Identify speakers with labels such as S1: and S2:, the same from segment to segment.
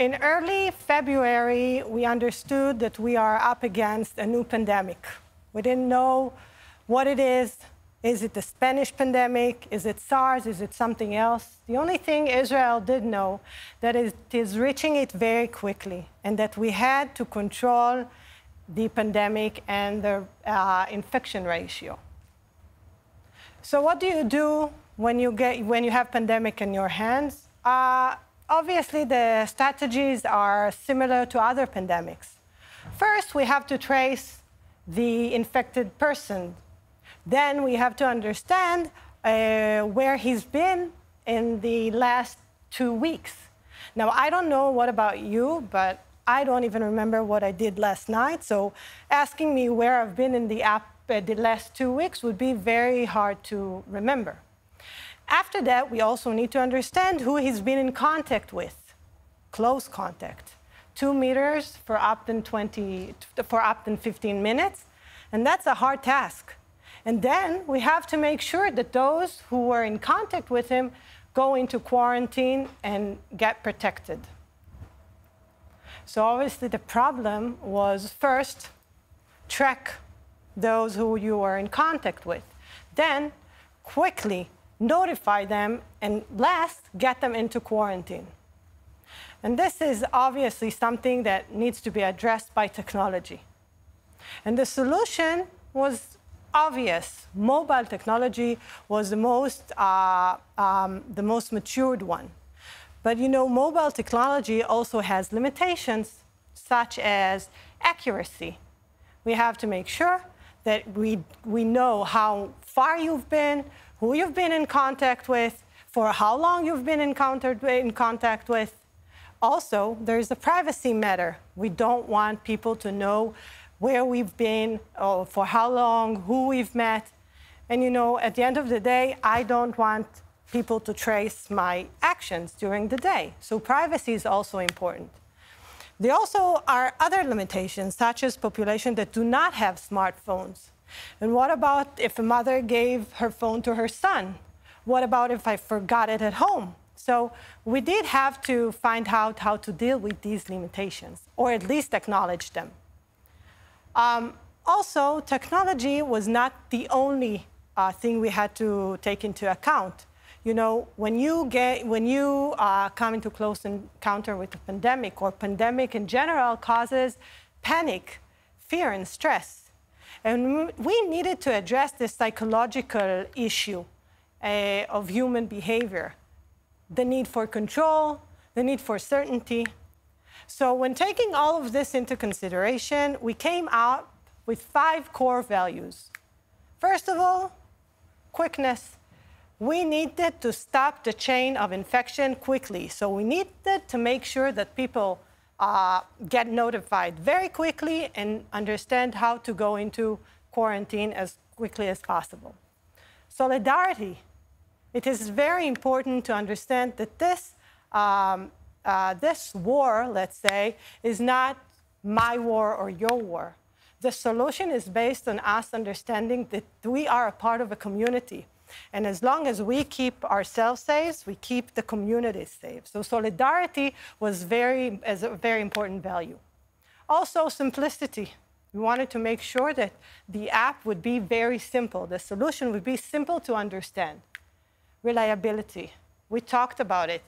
S1: In early February, we understood that we are up against a new pandemic. We didn't know what it is. Is it the Spanish pandemic? Is it SARS? Is it something else? The only thing Israel did know that it is reaching it very quickly and that we had to control the pandemic and the infection ratio. So what do you do when you have pandemic in your hands? Obviously, the strategies are similar to other pandemics. First, we have to trace the infected person. Then we have to understand where he's been in the last 2 weeks. Now, I don't know what about you, but I don't even remember what I did last night. So asking me where I've been in the last 2 weeks would be very hard to remember. After that, we also need to understand who he's been in contact with, close contact, 2 meters for up than 15 minutes, and that's a hard task. And then we have to make sure that those who were in contact with him go into quarantine and get protected. So obviously the problem was first, track those who you were in contact with. Then quickly notify them, and last, get them into quarantine. And this is obviously something that needs to be addressed by technology. And the solution was obvious. Mobile technology was the most matured one. But you know, mobile technology also has limitations, such as accuracy. We have to make sure that we know how far you've been, who you've been in contact with, for how long you've been in contact with. Also, there's a privacy matter. We don't want people to know where we've been, or for how long, who we've met. And you know, at the end of the day, I don't want people to trace my actions during the day. So privacy is also important. There also are other limitations, such as population that do not have smartphones. And what about if a mother gave her phone to her son? What about if I forgot it at home? So we did have to find out how to deal with these limitations, or at least acknowledge them. Also, technology was not the only thing we had to take into account. You know, when you come into close encounter with a pandemic, or pandemic in general causes panic, fear, and stress. And we needed to address this psychological issue of human behavior, the need for control, the need for certainty. So when taking all of this into consideration, we came out with 5 core values. First of all, quickness. We needed to stop the chain of infection quickly. So we needed to make sure that people get notified very quickly and understand how to go into quarantine as quickly as possible. Solidarity. It is very important to understand that this war, let's say, is not my war or your war. The solution is based on us understanding that we are a part of a community. And as long as we keep ourselves safe, we keep the community safe. So solidarity was a very important value. Also, simplicity. We wanted to make sure that the app would be very simple. The solution would be simple to understand. Reliability. We talked about it.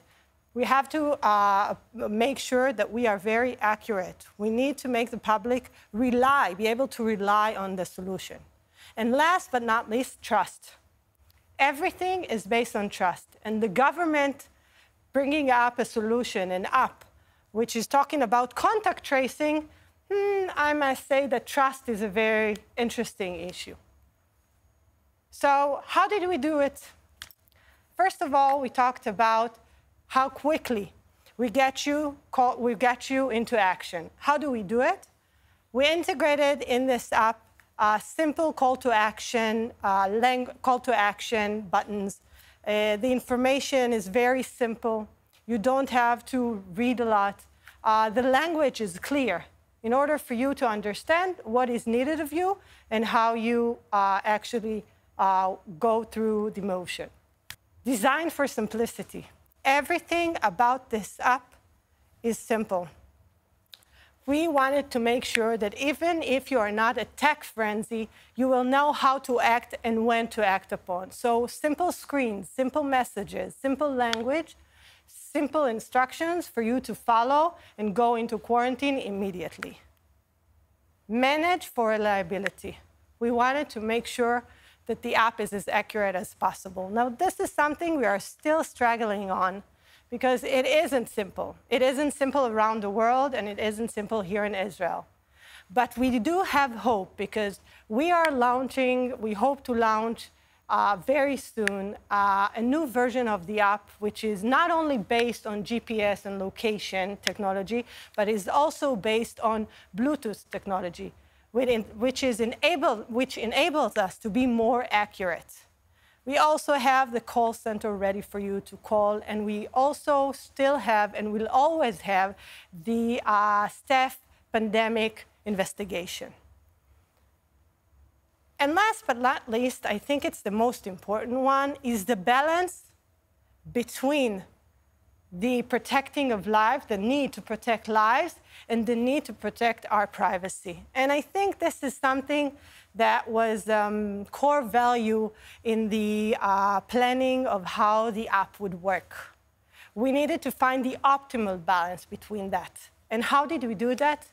S1: We have to make sure that we are very accurate. We need to make the public be able to rely on the solution. And last but not least, trust. Everything is based on trust. And the government bringing up a solution, an app, which is talking about contact tracing, I must say that trust is a very interesting issue. So how did we do it? First of all, we talked about how quickly we get you into action. How do we do it? We integrated in this app simple call to action buttons. The information is very simple. You don't have to read a lot. The language is clear in order for you to understand what is needed of you and how you actually go through the motion. Designed for simplicity. Everything about this app is simple. We wanted to make sure that even if you are not a tech frenzy, you will know how to act and when to act upon. So simple screens, simple messages, simple language, simple instructions for you to follow and go into quarantine immediately. Manage for reliability. We wanted to make sure that the app is as accurate as possible. Now, this is something we are still struggling on because it isn't simple. It isn't simple around the world, and it isn't simple here in Israel. But we do have hope because we hope to launch very soon a new version of the app, which is not only based on GPS and location technology, but is also based on Bluetooth technology, which enables us to be more accurate. We also have the call center ready for you to call, and we also still have and will always have the staff pandemic investigation. And last but not least, I think it's the most important one, is the balance between the protecting of lives, the need to protect lives, and the need to protect our privacy. And I think this is something that was core value in the planning of how the app would work. We needed to find the optimal balance between that. And how did we do that?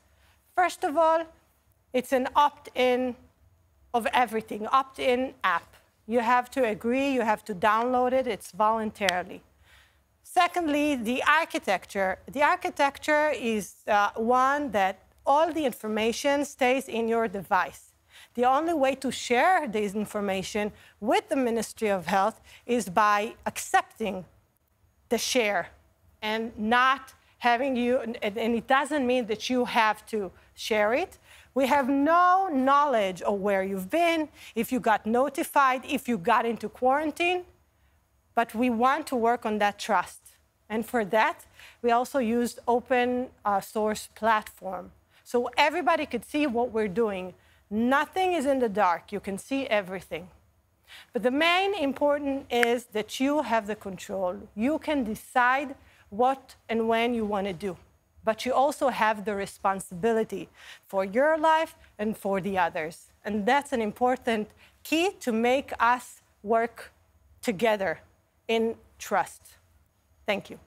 S1: First of all, it's an opt-in of everything, opt-in app. You have to agree, you have to download it, it's voluntarily. Secondly, the architecture. The architecture is one that all the information stays in your device. The only way to share this information with the Ministry of Health is by accepting the share and not having you, and it doesn't mean that you have to share it. We have no knowledge of where you've been, if you got notified, if you got into quarantine, but we want to work on that trust. And for that, we also used open source platform. So everybody could see what we're doing. Nothing is in the dark. You can see everything. But the main important is that you have the control. You can decide what and when you want to do. But you also have the responsibility for your life and for the others. And that's an important key to make us work together in trust. Thank you.